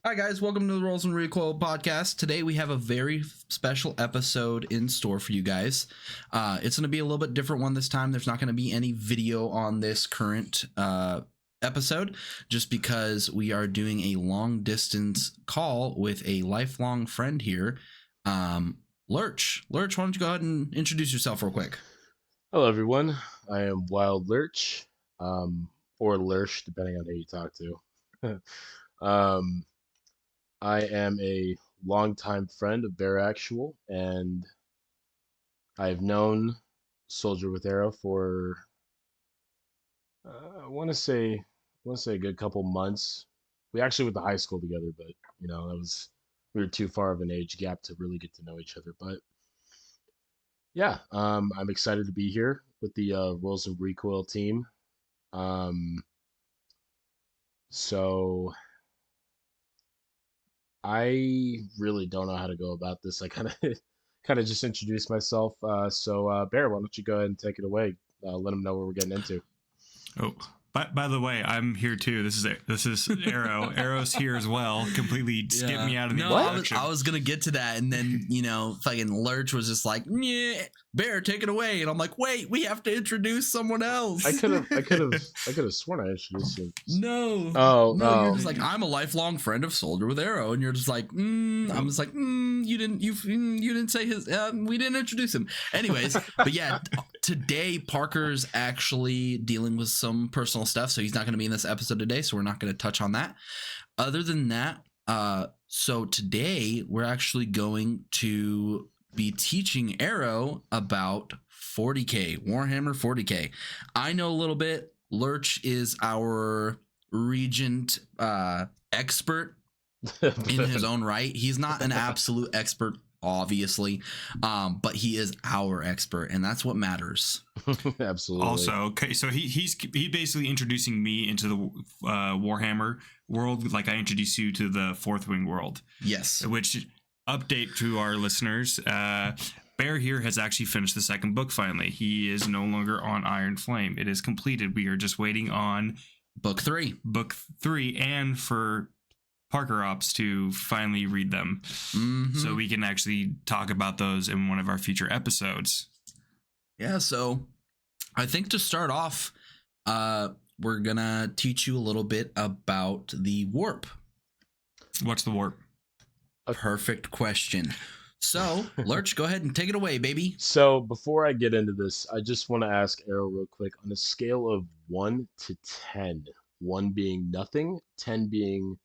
Hi guys, welcome to the Rolls and Recoil podcast. Today we have a very special episode in store for you guys. It's going to be a little bit different one this time. There's not going to be any video on this current episode just because we are doing a long distance call with a lifelong friend here, Lurch. Lurch, why don't you go ahead and introduce yourself real quick? Hello, everyone. I am Wild Lurch, or Lurch, depending on who you talk to. I am a longtime friend of BearActual, and I've known Soldier with Arrow for I want to say a good couple months. We actually went to high school together, but we were too far of an age gap to really get to know each other. But yeah, I'm excited to be here with the Rolls and Recoil team. So I really don't know how to go about this. I kind of just introduced myself. So Bear, why don't you go ahead and take it away? Let them know what we're getting into. Oh, by the way, I'm here too. This is Arrow. Arrow's here as well. Completely skipped me out of the introduction. I was gonna get to that, and then fucking Lurch was just like, "Yeah, Bear, take it away," and I'm like, "Wait, we have to introduce someone else." I could have sworn I introduced you. No, you're just like, "I'm a lifelong friend of Soldier with Arrow," and you're just like, I'm just like, you didn't say his. We didn't introduce him, anyways. But yeah, today Parker's actually dealing with some personal stuff, so he's not going to be in this episode today, so we're not going to touch on that. Other than that, so today we're actually going to be teaching Arrow about 40k, Warhammer 40k. I know a little bit. Lurch is our regent expert in his own right. He's not an absolute expert, obviously, but he is our expert, and that's what matters. Absolutely. Also, okay, so he's basically introducing me into the Warhammer world, like I introduced you to the Fourth Wing world. Yes. Which, update to our listeners, Bear here has actually finished the second book finally. He is no longer on Iron Flame. It is completed. We are just waiting on book three, and for Parker Ops to finally read them, so we can actually talk about those in one of our future episodes. Yeah, so I think to start off, we're gonna teach you a little bit about the warp. What's the warp? A perfect question. So, Lurch, go ahead and take it away, baby. So before I get into this, I just want to ask Arrow real quick, on a scale of 1 to 10, 1 being nothing, 10 being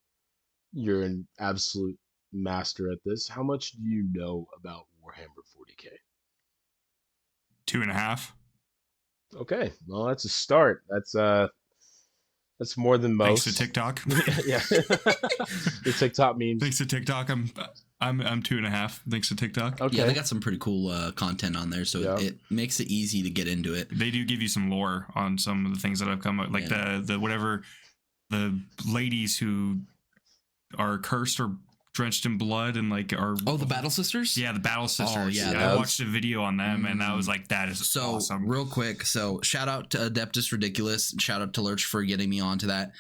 you're an absolute master at this, how much do you know about Warhammer 40k? 2.5. Okay, well, that's a start. That's more than most. Thanks to TikTok. Yeah. The TikTok memes. Thanks to TikTok, I'm 2.5. Thanks to TikTok. Okay. Yeah, they got some pretty cool content on there, so it makes it easy to get into it. They do give you some lore on some of the things that have come up, like the ladies who are cursed or drenched in blood and like are the Battle Sisters. Yeah, the Battle Sisters. Oh, yeah, I watched a video on them and I was like, that is so awesome. Real quick, so shout out to Adeptus Ridiculous, shout out to Lurch for getting me onto that.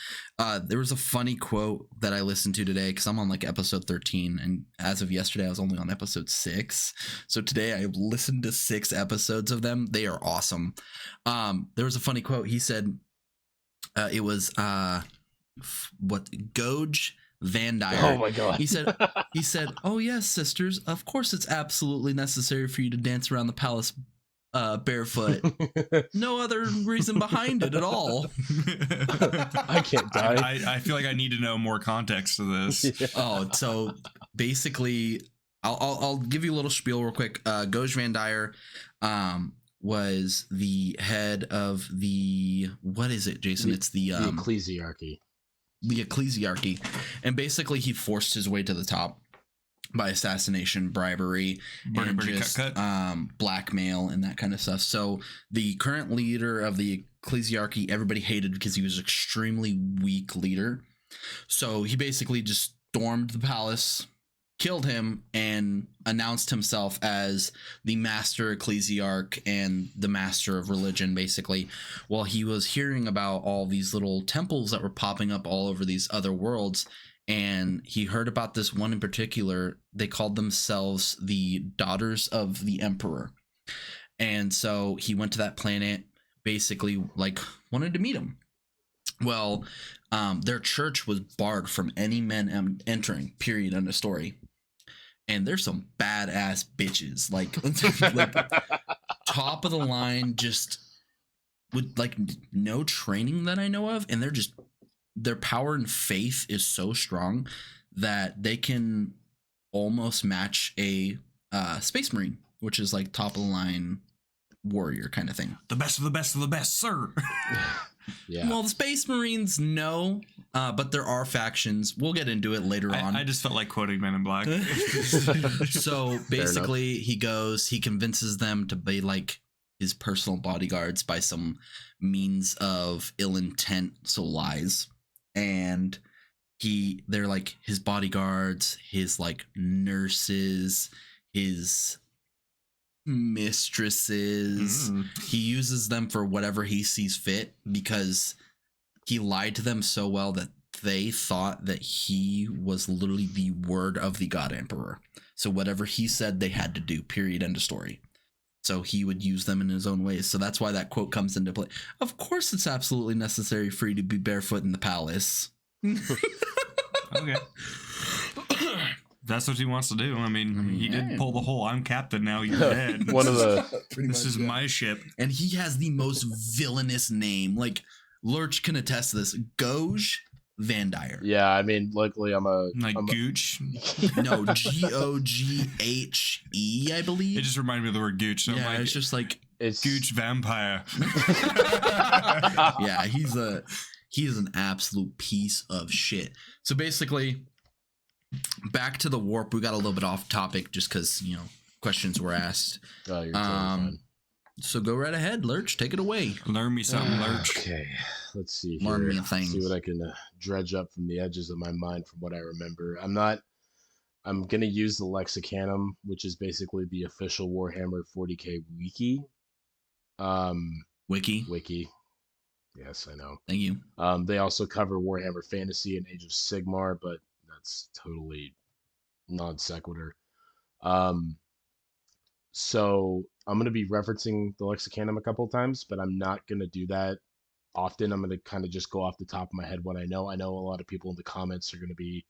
There was a funny quote that I listened to today because I'm on like episode 13, and as of yesterday I was only on episode 6. So today I listened to 6 episodes of them. They are awesome. There was a funny quote. He said it was Goj Van Dyer. Oh my god. He said, "Oh yes, sisters, of course it's absolutely necessary for you to dance around the palace barefoot. No other reason behind it at all." I can't die. I feel like I need to know more context to this. Yeah. Oh, so basically I'll give you a little spiel real quick. Goj Van Dyer was the head of the, what is it, Jason? It's the ecclesiarchy. The ecclesiarchy, and basically he forced his way to the top by assassination, bribery, and just blackmail and that kind of stuff. So the current leader of the ecclesiarchy, everybody hated because he was an extremely weak leader. So he basically just stormed the palace, killed him, and announced himself as the master ecclesiarch and the master of religion, basically, while he was hearing about all these little temples that were popping up all over these other worlds. and he heard about this one in particular. They called themselves the Daughters of the Emperor. And so he went to that planet, basically like wanted to meet him. Well, their church was barred from any men entering, period, end of story. And there's some badass bitches, like top of the line, just with like no training that I know of. And their power and faith is so strong that they can almost match a Space Marine, which is like top of the line warrior kind of thing. The best of the best of the best, sir. Yeah. Well, the Space Marines, no, but there are factions. We'll get into it later on. I just felt like quoting Men in Black. So basically, he convinces them to be like his personal bodyguards by some means of ill intent, so lies. And they're like his bodyguards, his like nurses, his mistresses. He uses them for whatever he sees fit because he lied to them so well that they thought that he was literally the word of the God Emperor. So whatever he said, they had to do, period, end of story. So he would use them in his own ways. So that's why that quote comes into play. Of course, it's absolutely necessary for you to be barefoot in the palace. Okay. That's what he wants to do. I mean, he did pull the whole "I'm captain, now you're dead." This is my ship, and he has the most villainous name. Like Lurch can attest to this. Goj Van Dyer. Yeah, I mean, luckily I'm Gooch. No, Goghe, I believe. It just reminded me of the word Gooch. So yeah, it's just like it's Gooch vampire. Yeah, he is an absolute piece of shit. So basically, back to the warp. We got a little bit off topic just because, questions were asked. Oh, you're totally fine. So go right ahead, Lurch. Take it away. Learn me something, Lurch. Okay, let's see. Learn me a thing. See what I can dredge up from the edges of my mind from what I remember. I'm gonna use the Lexicanum, which is basically the official Warhammer 40k wiki. Wiki. Yes, I know. Thank you. They also cover Warhammer Fantasy and Age of Sigmar, but that's totally non sequitur. So I'm going to be referencing the Lexicanum a couple of times, but I'm not going to do that often. I'm going to kind of just go off the top of my head what I know. I know a lot of people in the comments are going to be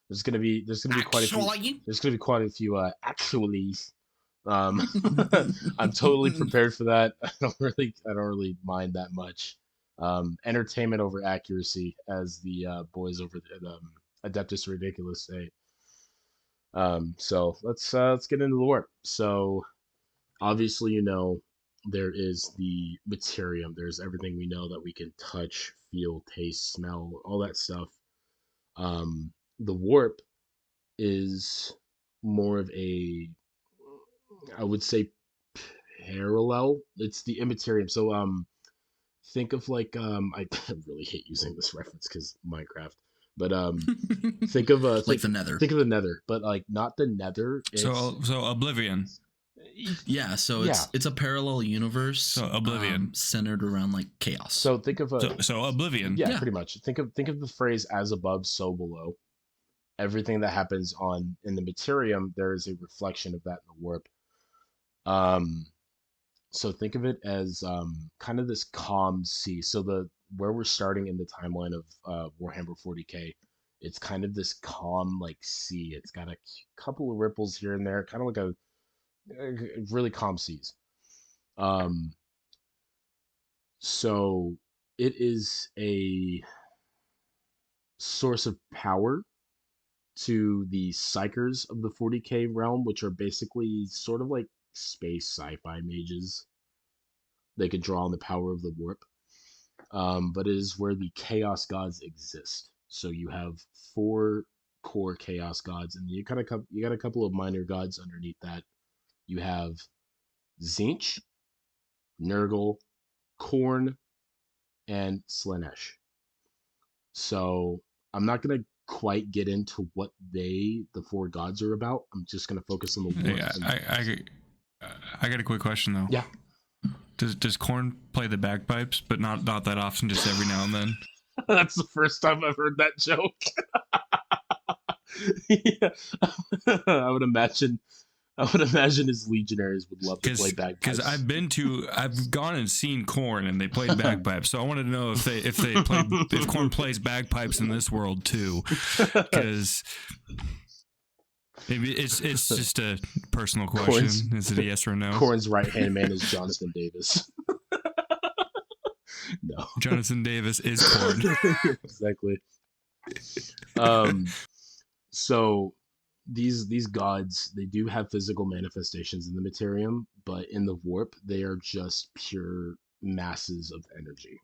there's going to be quite a few actuallys. I'm totally prepared for that. I don't really mind that much. Entertainment over accuracy, as the boys over at Adeptus Ridiculous say. So let's get into the warp. So obviously, there is the materium. There's everything we know that we can touch, feel, taste, smell, all that stuff. The warp is more of a, I would say, parallel. It's the immaterium. So think of like I really hate using this reference because Minecraft. But think of like the Nether. Think of the Nether, but like not the Nether. So Oblivion. Yeah, so it's a parallel universe. So Oblivion centered around like chaos. So think of so Oblivion. Yeah, pretty much. Think of the phrase "as above, so below." Everything that happens in the materium, there is a reflection of that in the warp. So think of it as kind of this calm sea. So where we're starting in the timeline of Warhammer 40k, it's kind of this calm like sea. It's got a couple of ripples here and there, kind of like a really calm seas. So it is a source of power to the psychers of the 40k realm, which are basically sort of like space sci-fi mages. They could draw on the power of the warp. But it is where the chaos gods exist. So you have 4 core chaos gods, and you got a couple of minor gods underneath that. You have Tzeentch, Nurgle, Khorne, and Slaanesh. So I'm not gonna quite get into what the 4 gods are about. I'm just gonna focus on the warp. Yeah, I got a quick question though. Yeah. Does Khorne play the bagpipes, but not that often, just every now and then? That's the first time I've heard that joke. Yeah. I would imagine. I would imagine his legionaries would love to play bagpipes. Because I've gone and seen Korn and they played bagpipes. So I wanted to know if Korn plays bagpipes in this world too. Because maybe it's just a personal question. Is it a yes or no? Korn's right hand man is Jonathan Davis. No, Jonathan Davis is Korn. Exactly. So these gods, they do have physical manifestations in the Materium, but in the warp they are just pure masses of energy.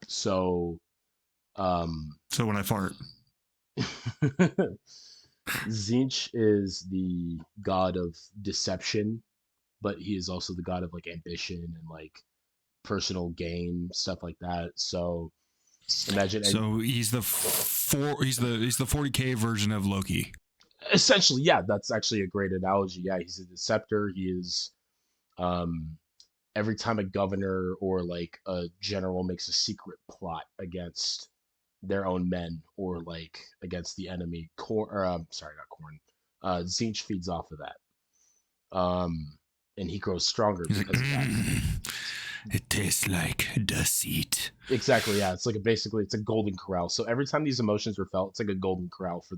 So So when I fart, Tzeentch is the god of deception, but he is also the god of like ambition and like personal gain, stuff like that. So imagine. So he's the 40K version of Loki. Essentially, yeah, that's actually a great analogy. Yeah, he's a deceptor. He is every time a governor or like a general makes a secret plot against their own men or like against the enemy, Tzeentch feeds off of that. And he grows stronger He's because of that. It tastes like deceit. Exactly, yeah. It's like basically it's a golden corral. So every time these emotions are felt, it's like a golden corral for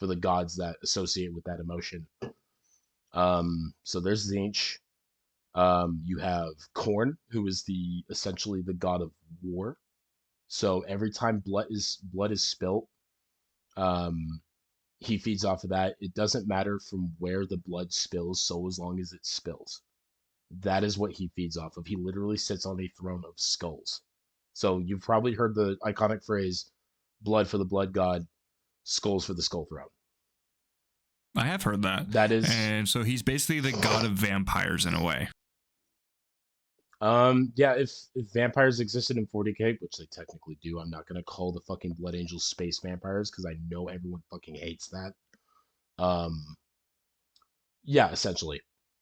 the gods that associate with that emotion. So there's Tzeentch. You have Korn, who is essentially the god of war. So every time blood is spilt, he feeds off of that. It doesn't matter from where the blood spills, so as long as it spills. That is what he feeds off of. He literally sits on a throne of skulls. So you've probably heard the iconic phrase, blood for the blood god, skulls for the skull throne. I have heard that. That is... And so he's basically the god of vampires in a way. Yeah, if vampires existed in 40K, which they technically do, I'm not going to call the fucking Blood Angels space vampires because I know everyone fucking hates that. Yeah, essentially.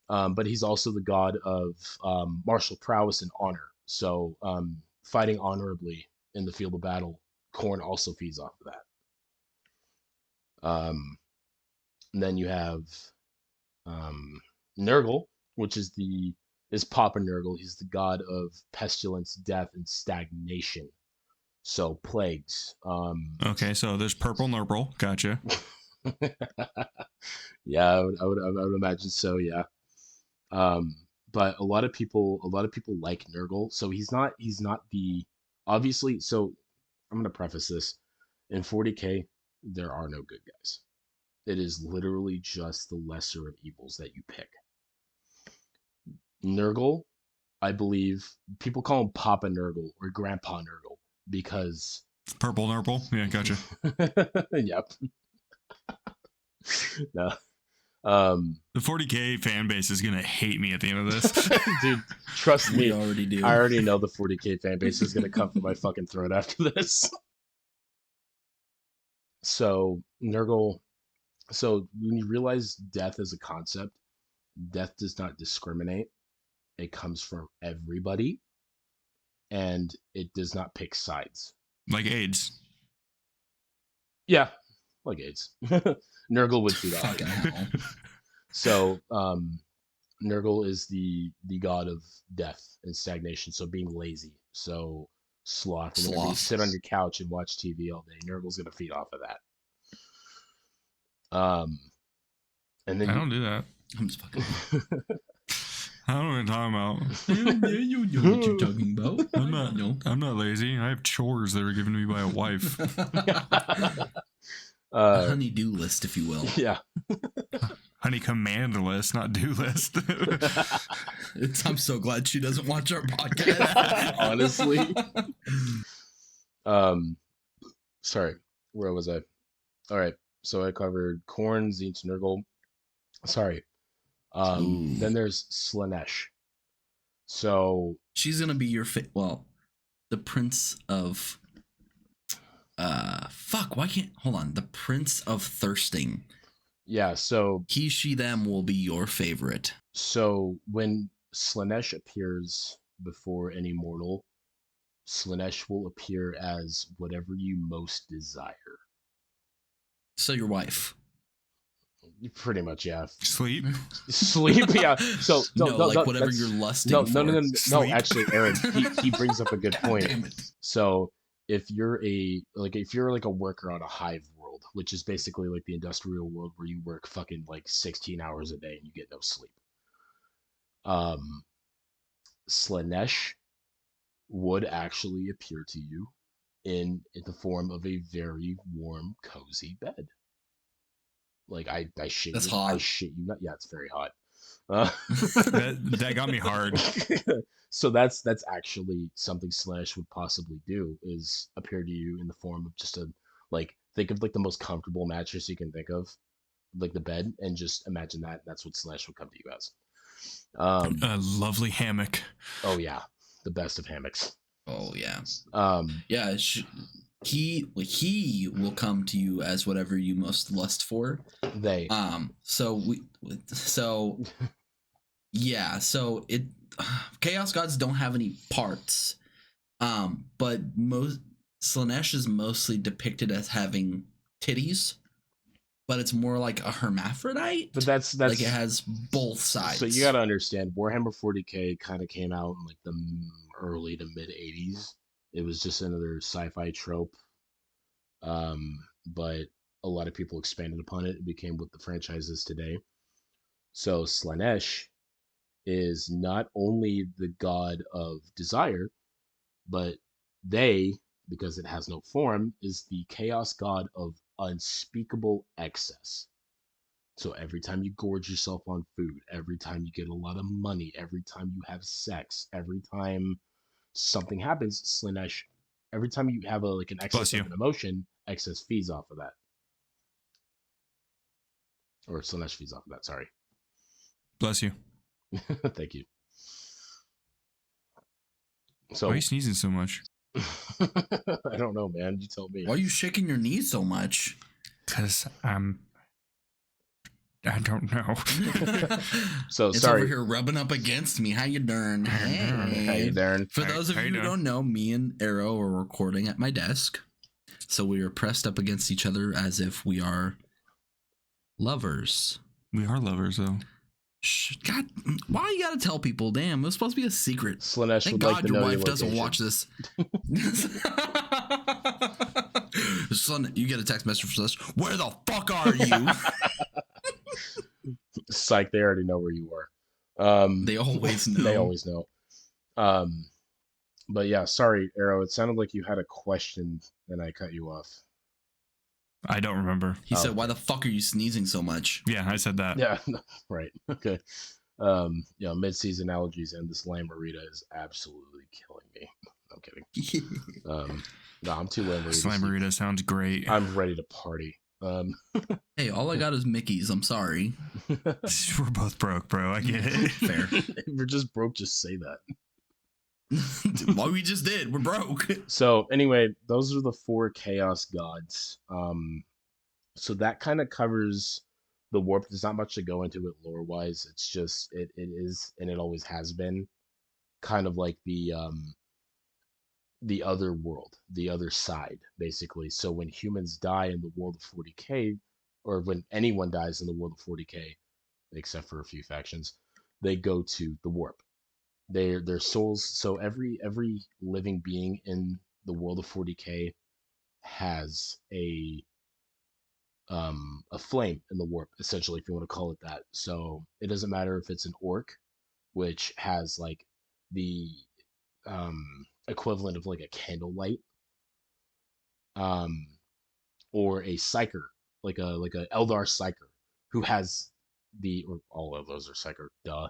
But he's also the god of martial prowess and honor. So fighting honorably in the field of battle, Korn also feeds off of that. And then you have Nurgle, which is Papa Nurgle. He's the god of pestilence, death, and stagnation. So plagues. Okay, so there's purple Nurgle. Gotcha. Yeah, I would imagine so. Yeah. But a lot of people like Nurgle. So he's not the obviously. So I'm gonna preface this. In 40K, there are no good guys. It is literally just the lesser of evils that you pick. Nurgle, I believe people call him Papa Nurgle or Grandpa Nurgle because purple Nurgle. Yeah, gotcha. Yep. No. The 40K fan base is gonna hate me at the end of this. Dude, trust me. We already do. I already know the 40K fan base is gonna come for my fucking throat after this. So Nurgle. So when you realize death as a concept, death does not discriminate. It comes from everybody, and it does not pick sides. Like AIDS. Yeah, like AIDS. Nurgle would feed off that. So Nurgle is the god of death and stagnation, so being lazy. So sloth. Whenever you sit on your couch and watch TV all day, Nurgle's gonna feed off of that. And then I don't do that. I'm just fucking. I don't know what you're talking about. You know what you're talking about. I'm not lazy. I have chores that were given to me by a wife. A honey-do list, if you will. Yeah. Honey command list, not do list. I'm so glad she doesn't watch our podcast. Honestly. Sorry, where was I? All right, so I covered Korn, Tzeentch, Nurgle. Sorry. Then there's Slaanesh. So she's gonna be your the Prince of the Prince of Thirsting. Yeah, so he, she, them will be your favorite. So when Slaanesh appears before any mortal, Slaanesh will appear as whatever you most desire. So your wife. Pretty much, yeah. Sleep. Sleep, yeah. So No, like whatever that's- you're lusting no, for. no, no, no, no. Sleep. Actually, Aaron, he brings up a good God point. damn it. So if you're like a worker on a hive world, which is basically like the industrial world where you work fucking like 16 hours a day and you get no sleep. Slanesh would actually appear to you in the form of a very warm, cozy bed. Like I shit That's you, hot. I shit you not. Yeah, it's very hot. Uh, That got me hard. so that's actually something Slash would possibly do is appear to you in the form of just think of like the most comfortable mattress you can think of, like the bed, and just imagine that. That's what Slash would come to you as. A lovely hammock. Oh yeah, the best of hammocks. Oh yeah. Um, Yeah, he will come to you as whatever you most lust for. they So yeah, so it Chaos Gods don't have any parts. But Slanesh is mostly depicted as having titties, but it's more like a hermaphrodite. but that's like it has both sides. So you got to understand, Warhammer 40k kind of came out in like the early to mid 80s. It was just another sci-fi trope, but a lot of people expanded upon it. It became what the franchise is today. So Slanesh is not only the god of desire, but because it has no form, is the chaos god of unspeakable excess. So every time you gorge yourself on food, every time you get a lot of money, every time you have sex, every time something happens, Slanesh, every time you have an excess of an emotion, excess feeds off of that. Or Slanesh feeds off of that, sorry. Bless you. Thank you. So Why are you sneezing so much? I don't know, man. You tell me. Why are you shaking your knees so much? Because I don't know. So it's sorry. over here rubbing up against me. How you doing? Hey. How you doing? For those of you who don't know, me and Arrow are recording at my desk. So we are pressed up against each other as if we are lovers. We are lovers, though. God, why you gotta tell people? Damn, it was supposed to be a secret. Slanesh Thank would God like to your know wife your doesn't location. watch this. Son, you get a text message from us. Where the fuck are you? Psych, they already know where you are. They always know. They always know. But yeah, sorry, Arrow. It sounded like you had a question and I cut you off. I don't remember. He said, "Why the fuck are you sneezing so much?" Yeah, I said that. Yeah, right. Okay. Mid-season allergies and this lamb marita is absolutely killing me. I'm kidding. No, I'm too lamb marita. Slammerita sounds great. I'm ready to party. Hey, all I got is Mickey's. I'm sorry. We're both broke, bro. I get it. Fair. If we're just broke, just say that. Well, we just did. We're broke. So anyway, those are the 4 chaos gods. So that kind of covers the warp. There's not much to go into it lore wise. It's just it is, and it always has been, kind of like the other world, the other side, basically. So when humans die in the world of 40k, or when anyone dies in the world of 40k, except for a few factions, they go to the warp. Their souls. So every living being in the world of 40k has a flame in the warp, essentially, if you want to call it that. So it doesn't matter if it's an orc, which has like the equivalent of like a candlelight, or a psyker, like a Eldar psyker, who has or all of those are psyker, duh.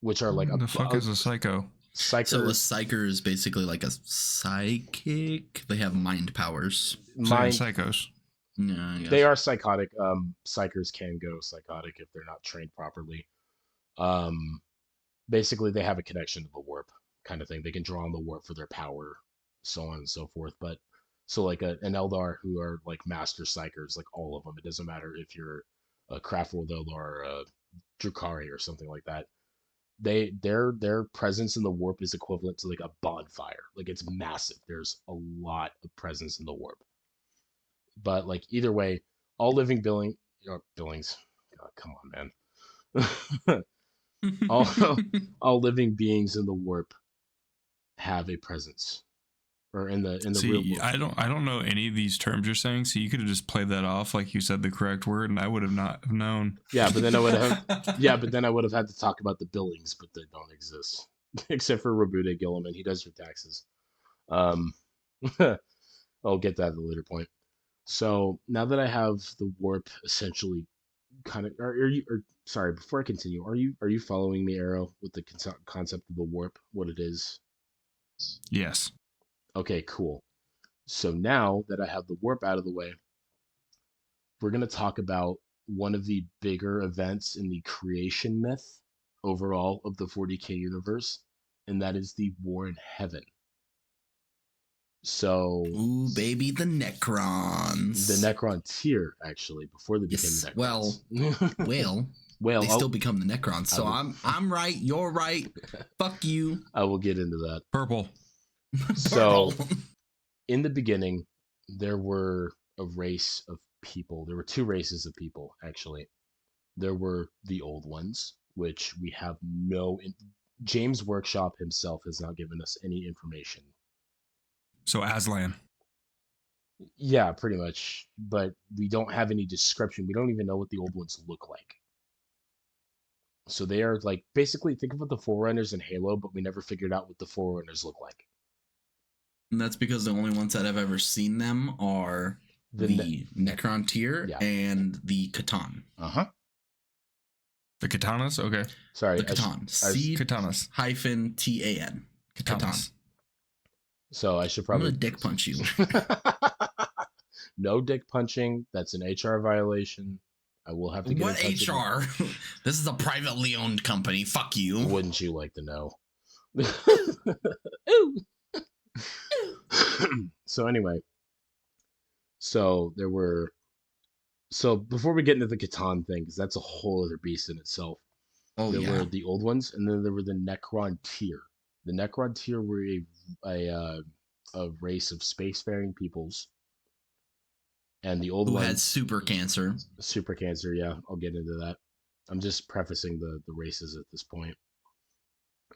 Which are like the fuck is a psycho? Psyker. So a psyker is basically like a psychic. They have mind powers. Psychos. Yeah, they are psychotic. Psychers can go psychotic if they're not trained properly. Basically they have a connection to the warp kind of thing. They can draw on the warp for their power, so on and so forth. But so like an Eldar who are like master psychers, like all of them. It doesn't matter if you're a Craftworld Eldar or a Drukhari or something like that. Their presence in the warp is equivalent to like a bonfire. Like it's massive. There's a lot of presence in the warp. But like either way, all living billings. God, come on, man. all all living beings in the warp have a presence, or in the real See, world. I don't know any of these terms you're saying, so you could have just played that off like you said the correct word, and I would have not known. Yeah, but then I would have had to talk about the billings, but they don't exist except for Rabuda Gilliman. He does your taxes. Um, I'll get that at a later point. So now that I have the warp essentially kind of, are you? Or, sorry, before I continue, are you following me, Arrow, with the concept of the warp, what it is? Yes. Okay, cool. So now that I have the warp out of the way, we're going to talk about one of the bigger events in the creation myth overall of the 40K universe, and that is the war in heaven. So, ooh, baby, the Necrons. the Necron tier, actually, before they became the Necrons. Well, they still become the Necrons. So I'm right, you're right. Fuck you. I will get into that. Purple. So, in the beginning, there were a race of people. There were two races of people, actually. There were the old ones, which we have James Workshop himself has not given us any information. So Aslan. Yeah, pretty much. But we don't have any description. We don't even know what the old ones look like. So they are like, basically, think of the Forerunners in Halo, but we never figured out what the Forerunners look like. And that's because the only ones that I've ever seen them are the Necron tier and the Catan. Uh-huh. The Katanas? Okay. Sorry. The Catan. Katanas. -TAN. Catan. So I should probably... I'm gonna dick punch you. No dick punching. That's an HR violation. I will have to get what HR? This is a privately owned company. Fuck you. Wouldn't you like to know? So anyway, so before we get into the Catan thing, because that's a whole other beast in itself. There were the old ones, and then there were the Necron tier. The Necron tier were a race of spacefaring peoples, and the old ones had super cancer. Super cancer, yeah. I'll get into that. I'm just prefacing the races at this point.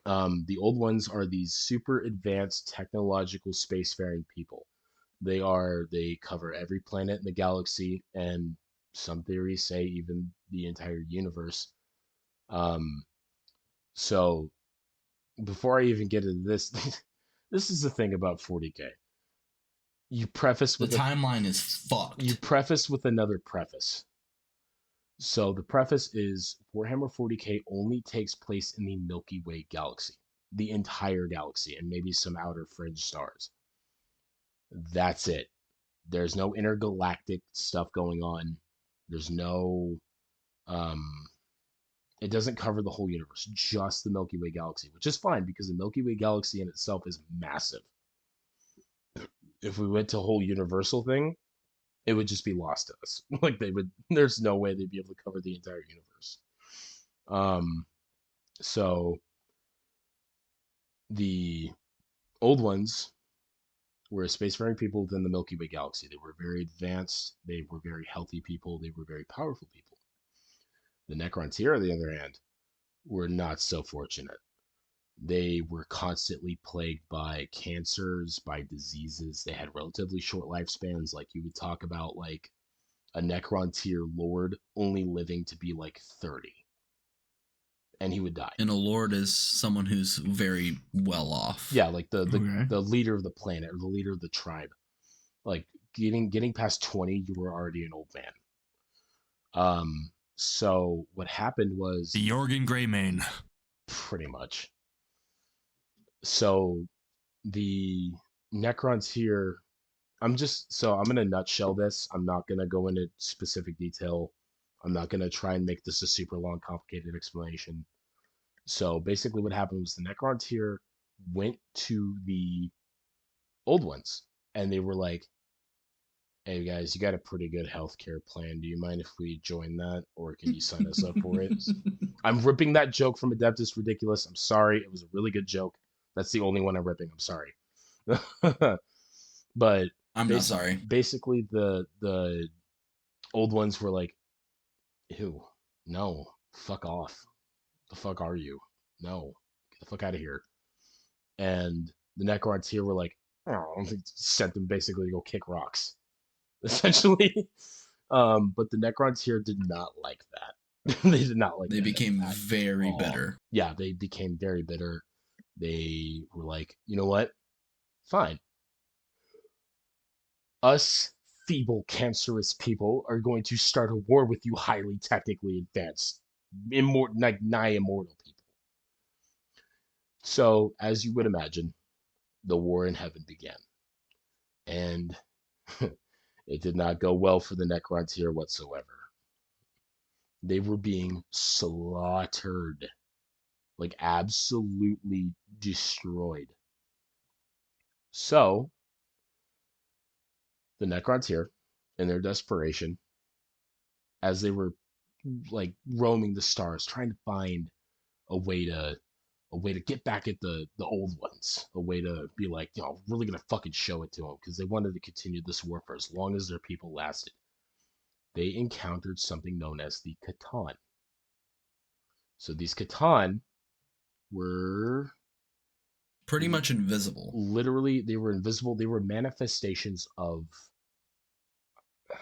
The old ones are these super advanced technological spacefaring people. They cover every planet in the galaxy, and some theories say even the entire universe. So before I even get into this, this is the thing about 40K. You preface with the timeline is fucked. You preface with another preface. So the preface is Warhammer 40K only takes place in the Milky Way galaxy, the entire galaxy, and maybe some outer fringe stars. That's it. There's no intergalactic stuff going on. There's no it doesn't cover the whole universe, just the Milky Way galaxy, which is fine because the Milky Way galaxy in itself is massive. If we went to a whole universal thing, it would just be lost to us. Like there's no way they'd be able to cover the entire universe. So the old ones were spacefaring people within the Milky Way galaxy. They were very advanced. They were very healthy people. They were very powerful people. The Necrons here, on the other hand, were not so fortunate. They were constantly plagued by cancers, by diseases. They had relatively short lifespans. Like you would talk about like a Necron tier lord only living to be like 30. And he would die. And a lord is someone who's very well off. Yeah, like the leader of the planet or the leader of the tribe. Like getting past 20, you were already an old man. So what happened was the Jorgen Greymane. Pretty much. So the Necrons here, I'm gonna nutshell this. I'm not gonna go into specific detail. I'm not gonna try and make this a super long, complicated explanation. So basically what happened was the Necrons here went to the old ones and they were like, hey guys, you got a pretty good healthcare plan. Do you mind if we join that, or can you sign us up for it? I'm ripping that joke from Adeptus Ridiculous. I'm sorry. It was a really good joke. That's the only one I'm ripping. I'm sorry. But I'm not sorry. Basically, the old ones were like, "Ew, no, fuck off. The fuck are you? No, get the fuck out of here." And the Necrons here were like, "Oh," sent them basically to go kick rocks, essentially. But the Necrons here did not like that. They did not like They that became at very all. bitter. Yeah, they became very bitter. They were like, you know what? Fine. Us feeble, cancerous people are going to start a war with you highly technically advanced, like nigh immortal people. So, as you would imagine, the war in heaven began. And it did not go well for the Necrons here whatsoever. They were being slaughtered, like absolutely destroyed. So, the Necrons here, in their desperation, as they were like roaming the stars, trying to find a way to get back at the old ones, a way to be like, really gonna fucking show it to them because they wanted to continue this war for as long as their people lasted. They encountered something known as the Catan. So these Catan were Pretty much invisible. literally, they were invisible. They were manifestations of,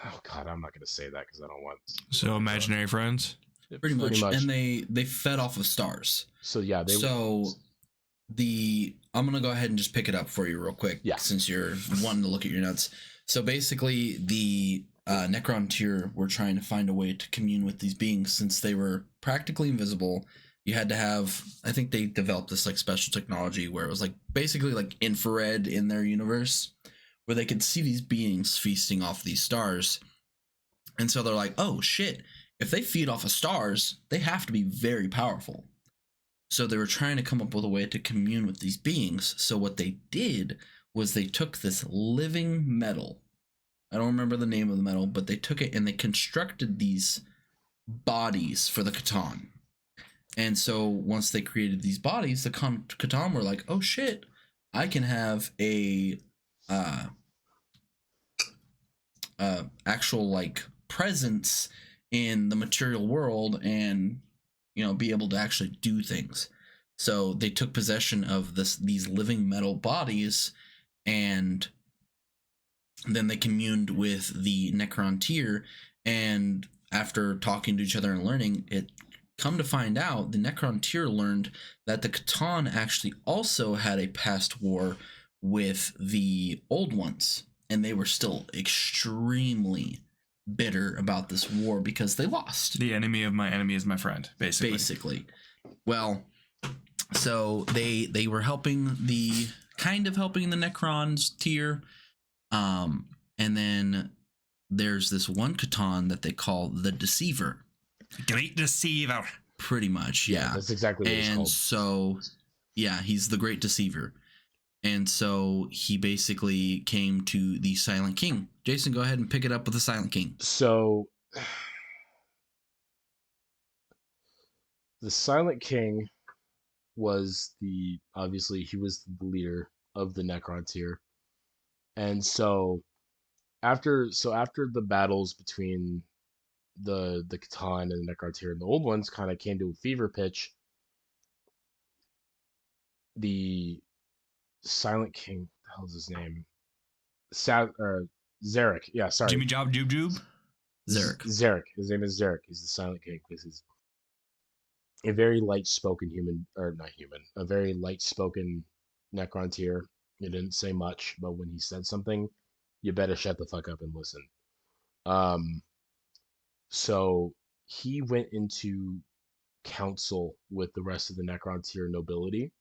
oh god, I'm not gonna say that because I don't want. So imaginary friends. Pretty much. And they fed off of stars. So yeah, I'm gonna go ahead and just pick it up for you real quick, yeah, since you're wanting to look at your notes. So basically, the Necron tier were trying to find a way to commune with these beings since they were practically invisible. You had to have, I think they developed this like special technology where it was like basically like infrared in their universe, where they could see these beings feasting off these stars. And so they're like, oh shit, if they feed off of stars, they have to be very powerful. So they were trying to come up with a way to commune with these beings. So what they did was they took this living metal. I don't remember the name of the metal, but they took it and they constructed these bodies for the Catan. And so once they created these bodies, the Catan were like, oh shit, I can have a actual like presence in the material world and be able to actually do things. So they took possession of these living metal bodies, and then they communed with the Necron tier. And after talking to each other and learning, it come to find out the Necron tier learned that the Catan actually also had a past war with the old ones, and they were still extremely bitter about this war because they lost. The enemy of my enemy is my friend, basically. Well, so they were helping the Necrons tier, and then there's this one Catan that they call the Deceiver. Great Deceiver. Pretty much, yeah. That's exactly what it's called. And so, yeah, he's the Great Deceiver. And so he basically came to the Silent King. Jason, go ahead and pick it up with the Silent King. So the Silent King was obviously he was the leader of the Necron tier. And so after the battles between the Catan and the Necron tier and the old ones kind of came to a fever pitch, the Silent King, what the hell is his name? Zarek. Yeah, sorry. Jimmy Job Joob Joob? Zarek. His name is Zarek. He's the Silent King. This is a very light-spoken a very light-spoken Necron tier. He didn't say much, but when he said something, you better shut the fuck up and listen. So he went into council with the rest of the Necron tier nobility,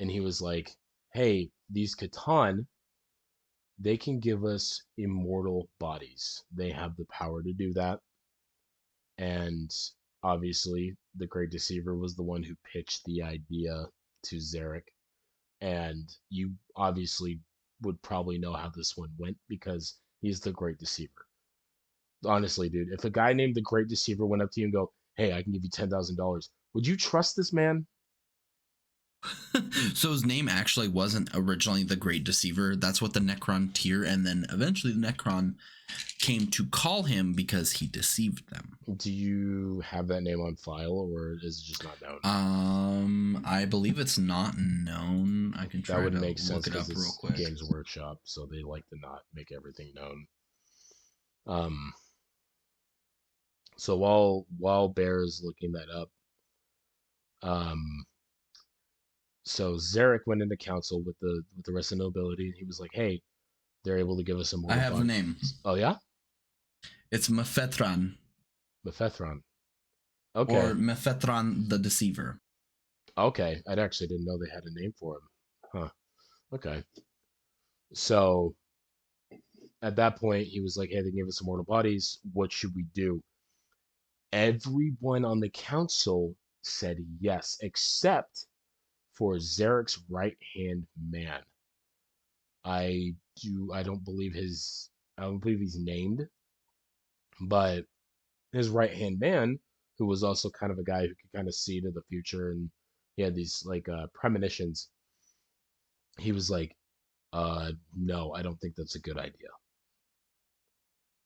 and he was like, hey, these Catan, they can give us immortal bodies. They have the power to do that. And obviously, the Great Deceiver was the one who pitched the idea to Zarek. And you obviously would probably know how this one went because he's the Great Deceiver. Honestly, dude, if a guy named the Great Deceiver went up to you and go, hey, I can give you $10,000, would you trust this man? So his name actually wasn't originally the Great Deceiver. That's what the Necron tier, and then eventually the Necron came to call him because he deceived them. Do you have that name on file, or is it just not known? I believe it's not known. I can try That would to make sense look it up because real it's quick. Games Workshop, so they like to not make everything known. So while Bear is looking that up, so Zarek went into council with the rest of the nobility, and he was like, "Hey, they're able to give us some more." I have the name. Oh yeah, It's Mephetron. Mephethron. Okay. Or Mephetron the Deceiver. Okay, I actually didn't know they had a name for him. Huh. Okay. So at that point, he was like, "Hey, they gave us immortal bodies. What should we do?" Everyone on the council said yes, except for Zarek's right-hand man. I don't believe he's named, but his right-hand man, who was also kind of a guy who could kind of see into the future, and he had these like premonitions. He was like, no, I don't think that's a good idea.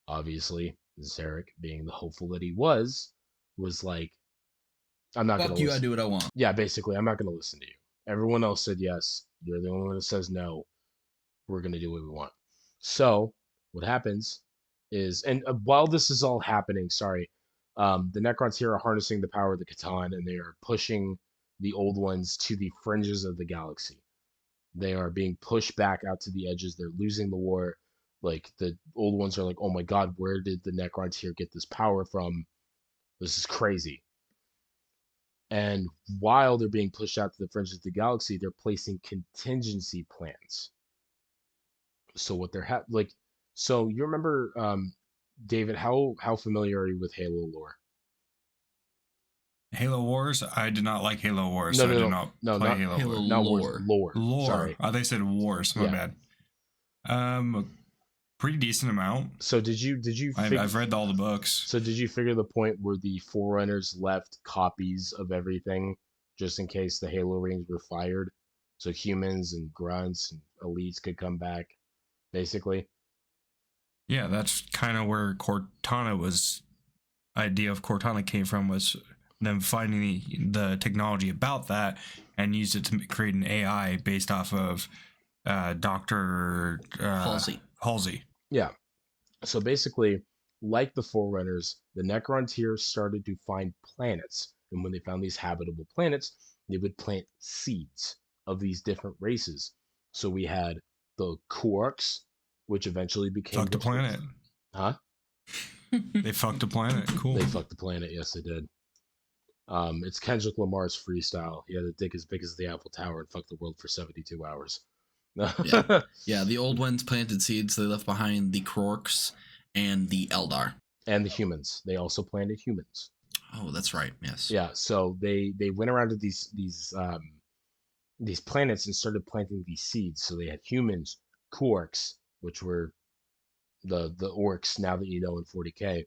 Obviously, Zarek, being the hopeful that he was like, I'm not Fuck gonna you, I listen. do what I want. Yeah, basically, I'm not gonna listen to you. Everyone else said yes. You're the only one that says no. We're gonna do what we want. So what happens is, and while this is all happening, sorry, the Necrons here are harnessing the power of the Catan, and they are pushing the old ones to the fringes of the galaxy. They are being pushed back out to the edges. They're losing the war. Like the old ones are like, oh my god, where did the Necrons here get this power from? This is crazy. And while they're being pushed out to the fringes of the galaxy, they're placing contingency plans. So what they're like, so you remember, David, how familiar are you with Halo lore? Halo Wars. I did not like Halo Wars, No, so I no, did no, not no, play not Halo Halo Wars. not wars, lore. lore. Lore. Sorry. Oh, they said Wars. My Yeah. bad. A pretty decent amount. So did you I've read all the books. So did you figure the point where the Forerunners left copies of everything just in case the Halo rings were fired? So humans and grunts and elites could come back, basically. Yeah, that's kind of where Cortana was. Idea of Cortana came from, was them finding the technology about that and used it to create an AI based off of Dr. Halsey. Yeah. So basically, like the Forerunners, the Necrons here started to find planets. And when they found these habitable planets, they would plant seeds of these different races. So we had the Quarks, which eventually became Fucked the planet. Huh? They fucked the planet. Cool. They fucked the planet. Yes, they did. It's Kendrick Lamar's freestyle. He had a dick as big as the Eiffel Tower and fucked the world for 72 hours. Yeah, the old ones planted seeds. They left behind the Quarks and the Eldar. And the humans. They also planted humans. Oh, that's right. Yes. Yeah, so they went around to these planets and started planting these seeds. So they had humans, Quarks, which were the orcs now that you know in 40K.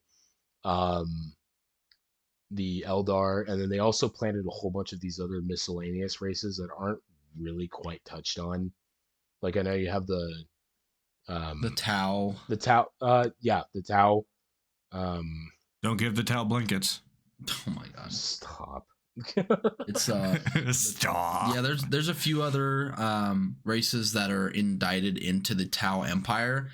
The Eldar, and then they also planted a whole bunch of these other miscellaneous races that aren't really quite touched on. Like I know you have the Tau. The Tau, yeah, the Tau. Don't give the Tau blankets. Oh my god. Stop. It's Stop. Yeah, there's a few other races that are indicted into the Tau Empire.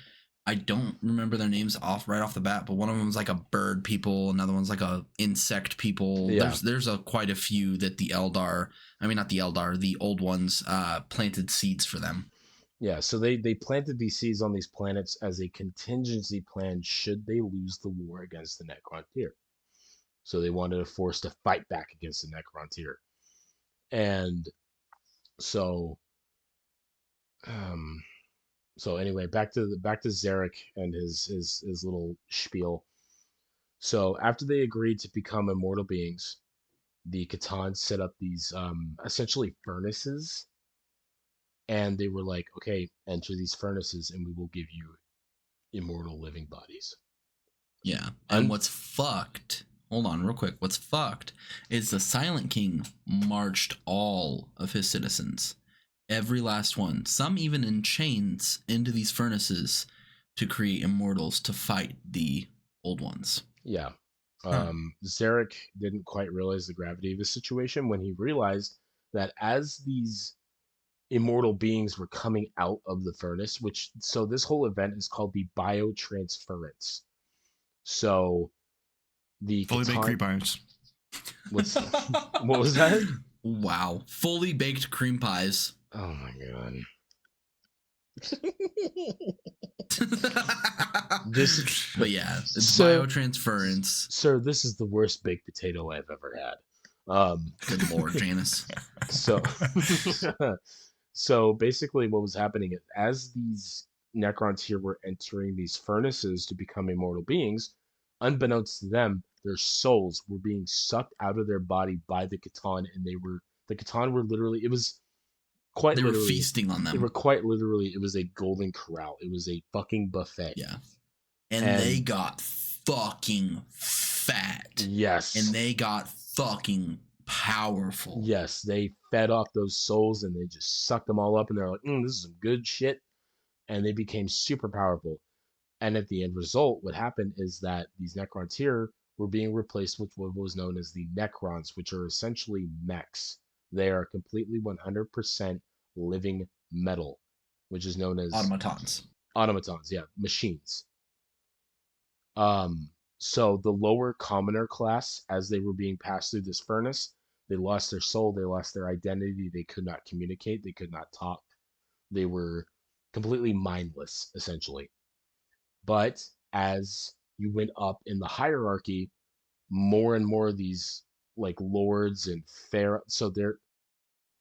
I don't remember their names right off the bat, but one of them's like a bird people, another one's like a insect people. Yeah. There's quite a few that the Eldar, I mean not the Eldar, the old ones planted seeds for them. Yeah, so they planted these seeds on these planets as a contingency plan should they lose the war against the Necrontyr. So they wanted a force to fight back against the Necrontyr. And so so anyway, back to Zarek and his little spiel. So after they agreed to become immortal beings, the Catan set up these essentially furnaces, and they were like, okay, enter these furnaces and we will give you immortal living bodies. Yeah. And what's fucked hold on real quick. What's fucked is the Silent King marched all of his citizens, every last one, some even in chains, into these furnaces to create immortals to fight the old ones. Yeah. Huh. Zarek didn't quite realize the gravity of the situation when he realized that as these immortal beings were coming out of the furnace, so this whole event is called the biotransference. So the Fully baked cream pies. What's what was that? Wow. Fully baked cream pies. Oh my god. But yeah, it's So- biotransference. Sir, this is the worst baked potato I've ever had. Good lord, Janice. So, so basically, what was happening is as these Necrons here were entering these furnaces to become immortal beings, unbeknownst to them, their souls were being sucked out of their body by the Catan, and the Catan were literally, it was quite They were literally, feasting on they were them. quite literally, it was a golden corral. It was a fucking buffet. Yeah. And they got fucking fat. Yes. And they got fucking powerful. Yes, they fed off those souls and they just sucked them all up, and they're like, this is some good shit. And they became super powerful. And at the end result, what happened is that these Necrons here were being replaced with what was known as the Necrons, which are essentially mechs. They are completely 100% living metal, which is known as Automatons. automatons, yeah, machines. So the lower commoner class, as they were being passed through this furnace, they lost their soul, they lost their identity, they could not communicate, they could not talk. They were completely mindless, essentially. But as you went up in the hierarchy, more and more of these like lords and so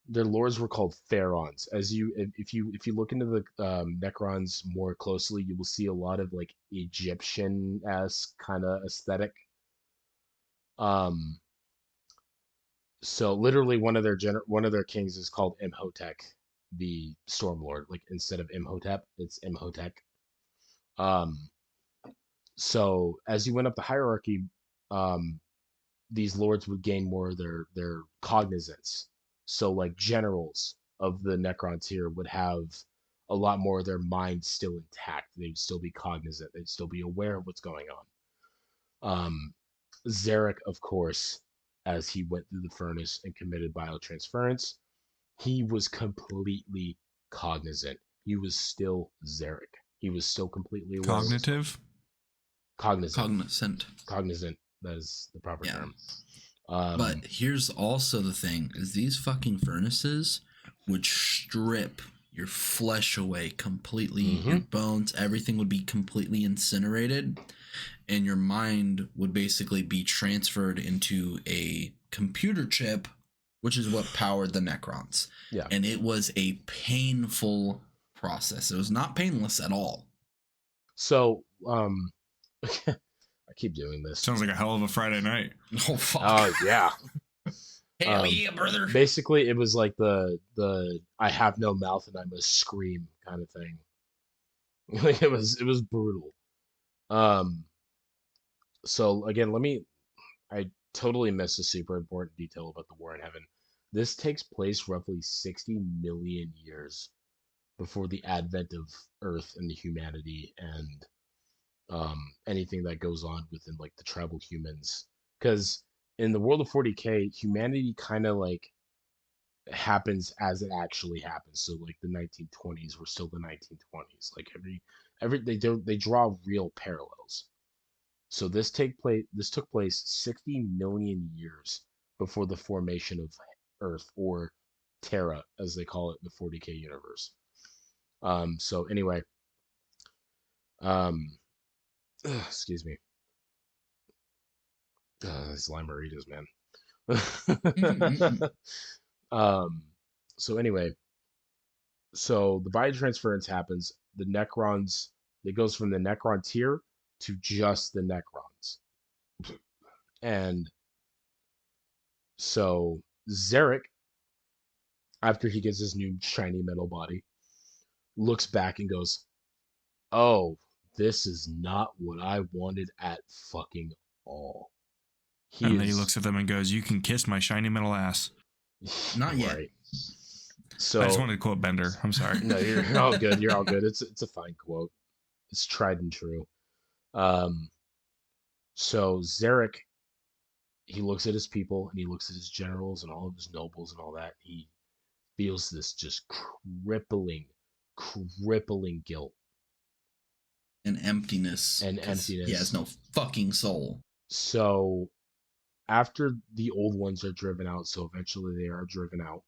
their lords were called pharaons. If you look into the Necrons more closely, you will see a lot of like Egyptian-esque kind of aesthetic. So literally one of their kings is called Imhotep, the Stormlord. Like instead of Imhotep, it's Imhotep. So as you went up the hierarchy, these lords would gain more of their cognizance. So like generals of the Necrons here would have a lot more of their mind still intact. They'd still be cognizant. They'd still be aware of what's going on. Zarek, of course, as he went through the furnace and committed biotransference, he was completely cognizant. He was still Zarek. He was still completely aware. Cognitive? Cognizant. Cognizant. That is the proper term. But here's also the thing: is these fucking furnaces would strip your flesh away completely, your bones, everything would be completely incinerated, and your mind would basically be transferred into a computer chip, which is what powered the Necrons. Yeah. And it was a painful process. It was not painless at all. So, I keep doing this. Sounds like a hell of a Friday night. Oh fuck. Oh yeah. Hell yeah, brother. Basically, it was like the I have no mouth and I must scream kind of thing. Like it was brutal. So again, I totally missed a super important detail about the War in Heaven. This takes place roughly 60 million years before the advent of Earth and the humanity and anything that goes on within like the tribal humans. Because in the world of 40K, humanity kind of like happens as it actually happens. So like the 1920s were still the 1920s. Like they draw real parallels. So this took place 60 million years before the formation of Earth, or Terra as they call it in the 40K universe. So anyway, excuse me. These limeritas, man. So anyway, so the biotransference happens. The Necrons, it goes from the Necron tier to just the Necrons. And so Zarek, after he gets his new shiny metal body, looks back and goes, "Oh, this is not what I wanted at fucking all." And then he looks at them and goes, "You can kiss my shiny metal ass." Not yet. Right. So I just wanted to quote Bender. I'm sorry. No, you're all good. You're all good. It's a fine quote. It's tried and true. So Zarek, he looks at his people and he looks at his generals and all of his nobles and all that. He feels this just crippling guilt And emptiness. and emptiness. He has no fucking soul. So after the old ones are driven out, so eventually they are driven out,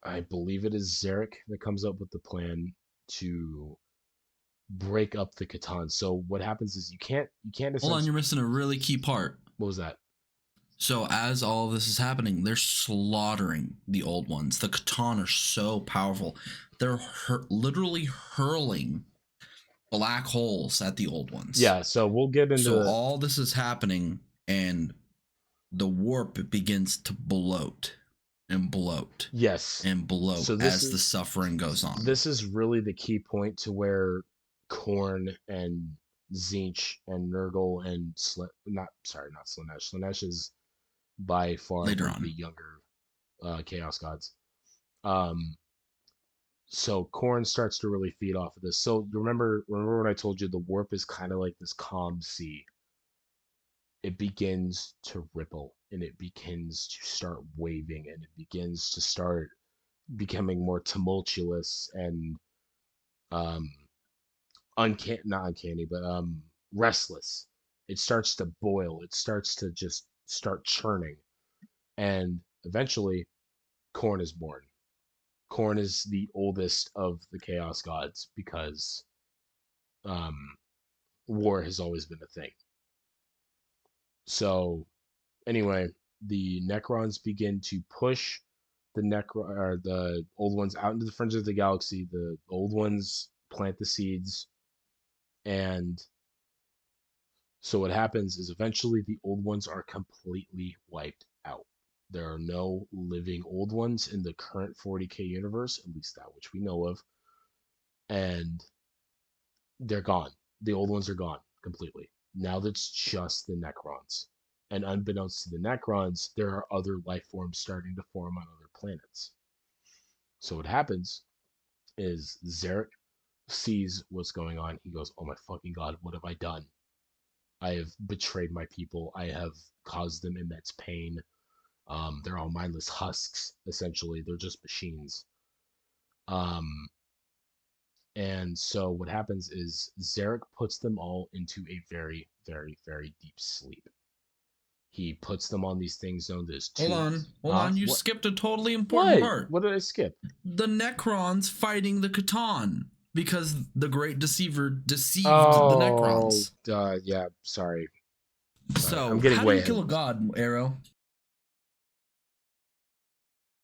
I believe it is Zarek that comes up with the plan to break up the Catan. So what happens is you can't Hold on, you're missing a really key part. What was that? So as all of this is happening, they're slaughtering the old ones. The Catan are so powerful. They're literally hurling black holes at the old ones. Yeah, so we'll get into So all this is happening, and the warp begins to bloat and bloat. Yes. And bloat So as the suffering goes on. This is really the key point to where Khorne and Tzeentch and Nurgle and not Slaanesh. Slaanesh is by far Later on. the younger Chaos Gods. So Khorne starts to really feed off of this. So remember when I told you the warp is kind of like this calm sea. It begins to ripple and it begins to start waving and it begins to start becoming more tumultuous and not uncanny, but restless. It starts to boil. It starts to just start churning. And eventually Khorne is born. Khorne is the oldest of the Chaos Gods because war has always been a thing. So anyway, the Necrons begin to push the old ones out into the fringe of the galaxy. The old ones plant the seeds, and so what happens is eventually the old ones are completely wiped out. There are no living old ones in the current 40K universe, at least that which we know of, and they're gone. The old ones are gone completely. Now that's just the Necrons. And unbeknownst to the Necrons, there are other life forms starting to form on other planets. So what happens is Zarek sees what's going on. He goes, "Oh my fucking god, what have I done? I have betrayed my people. I have caused them immense pain. They're all mindless husks, essentially. They're just machines." And so what happens is Zarek puts them all into a very, very, very deep sleep. He puts them on these things known as Hold on. You skipped a totally important part. What did I skip? The Necrons fighting the Catan because the Great Deceiver deceived the Necrons. Yeah, sorry. So, I'm getting how way do you ahead kill a of god, Arrow?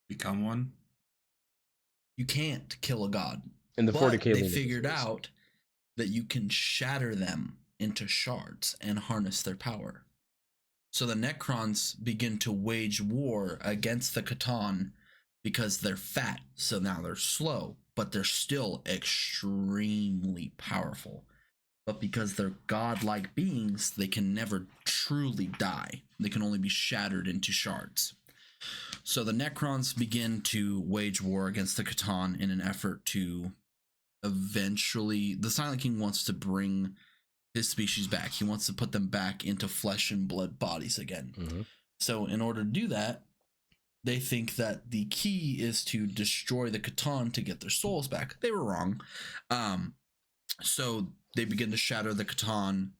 Become one? You can't kill a god. In the But 40K they figured out that you can shatter them into shards and harness their power. So the Necrons begin to wage war against the Catan because they're fat. So now they're slow, but they're still extremely powerful. But because they're godlike beings, they can never truly die. They can only be shattered into shards. So the Necrons begin to wage war against the Catan in an effort to eventually... The Silent King wants to bring his species back. He wants to put them back into flesh and blood bodies again. Mm-hmm. So in order to do that, they think that the key is to destroy the Catan to get their souls back. They were wrong. So they begin to shatter the Catan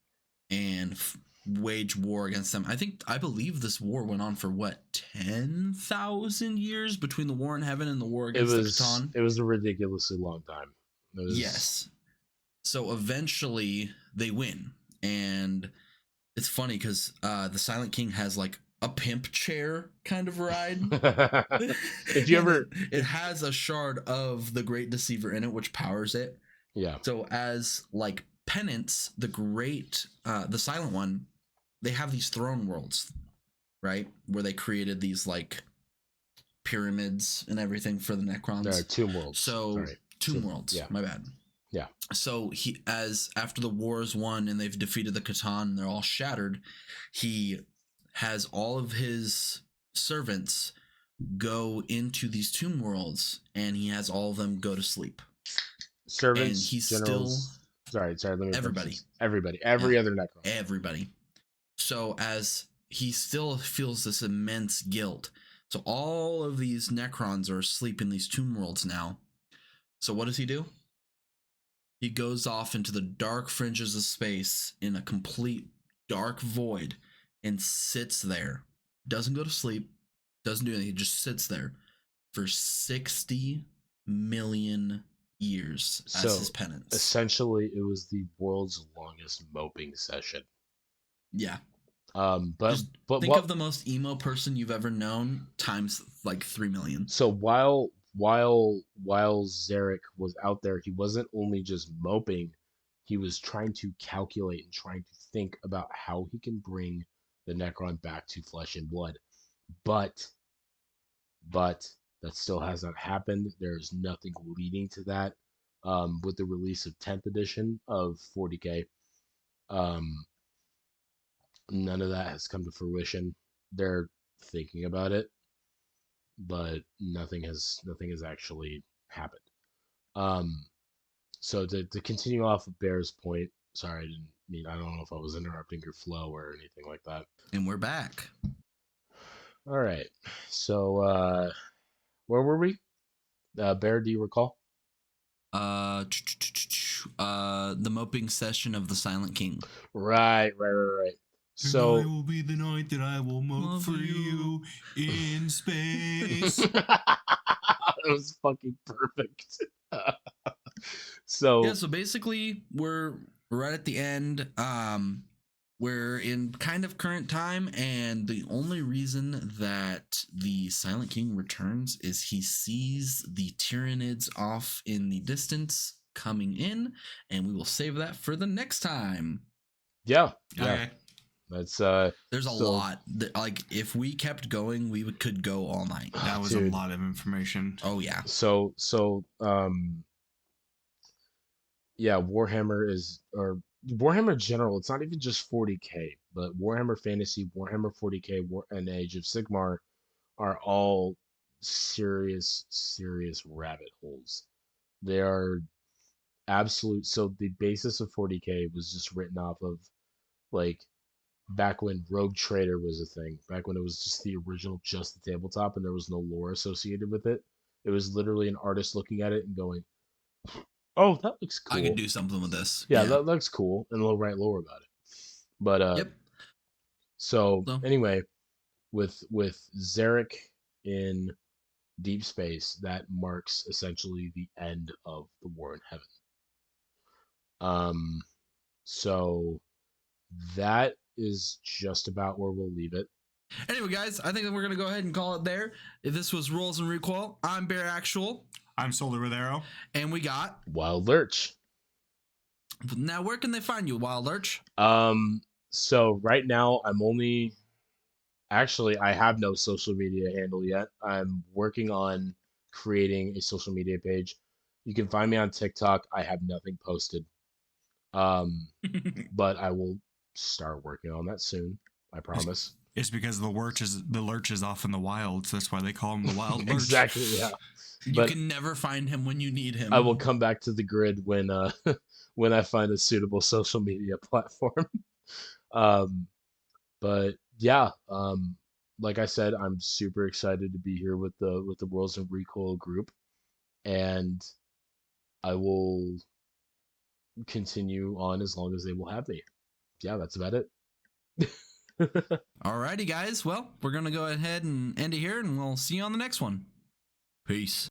and wage war against them. I believe this war went on for what, 10,000 years between the war in heaven and the war against the Catan? It was a ridiculously long time. Yes. So eventually they win. And it's funny because the Silent King has like a pimp chair kind of ride. If you ever... It has a shard of the Great Deceiver in it, which powers it. Yeah. So as like penance, the Silent One, they have these throne worlds, right? Where they created these like pyramids and everything for the Necrons. There are tomb worlds. So tomb worlds. Yeah. My bad. Yeah. So after the war is won and they've defeated the Catan and they're all shattered, he has all of his servants go into these tomb worlds, and he has all of them go to sleep. Servants, and he's generals. Sorry. Let me. Everybody. Every other Necron. Everybody. So as he still feels this immense guilt. So all of these Necrons are asleep in these tomb worlds now. So what does he do? He goes off into the dark fringes of space in a complete dark void and sits there. Doesn't go to sleep. Doesn't do anything. He just sits there for 60 million years as his penance. Essentially, it was the world's longest moping session. Yeah. But think of the most emo person you've ever known times like 3 million. So while Zarek was out there, he wasn't only just moping, he was trying to calculate and trying to think about how he can bring the Necron back to flesh and blood. But that still has not happened. There's nothing leading to that. With the release of 10th edition of 40K, none of that has come to fruition. They're thinking about it, but nothing has actually happened. So to continue off of Bear's point, sorry, I don't know if I was interrupting your flow or anything like that. And we're back. All right. So where were we? Bear, do you recall? The moping session of the Silent King. Right. So tonight will be the night that I will mope for you in space. It was fucking perfect. So basically we're right at the end. We're in kind of current time, and the only reason that the Silent King returns is he sees the Tyranids off in the distance coming in, and we will save that for the next time. Yeah. Okay. That's there's a lot that, like, if we kept going, we could go all night. That was a lot of information. Oh yeah. So yeah, Warhammer Warhammer General, it's not even just 40K, but Warhammer Fantasy, Warhammer 40K, and Age of Sigmar are all serious rabbit holes. They are absolute. So the basis of 40K was just written off of, like, back when Rogue Trader was a thing, back when it was just the original, just the tabletop, and there was no lore associated with it. It was literally an artist looking at it and going, "Oh, that looks cool. I could do something with this." Yeah, that looks cool," and they'll write lore about it. But yep. So anyway, with Zarek in deep space, that marks essentially the end of the War in Heaven. So that is just about where we'll leave it. Anyway, guys, I think that we're going to go ahead and call it there. If this was Rolls and Recoil, I'm BearActual. I'm Soldier with Arrow. And we got Wild Lurch. Now, where can they find you, Wild Lurch? So right now I have no social media handle yet. I'm working on creating a social media page. You can find me on TikTok. I have nothing posted. But I will start working on that soon. I promise. It's because the Lurch is off in the wild, so that's why they call him the Wild Lurch. Exactly, yeah. You can never find him when you need him. I will come back to the grid when when I find a suitable social media platform. But yeah, like I said, I'm super excited to be here with the Worlds and Recoil group, and I will continue on as long as they will have me. Yeah, that's about it. Alrighty, guys. Well, we're going to go ahead and end it here, and we'll see you on the next one. Peace.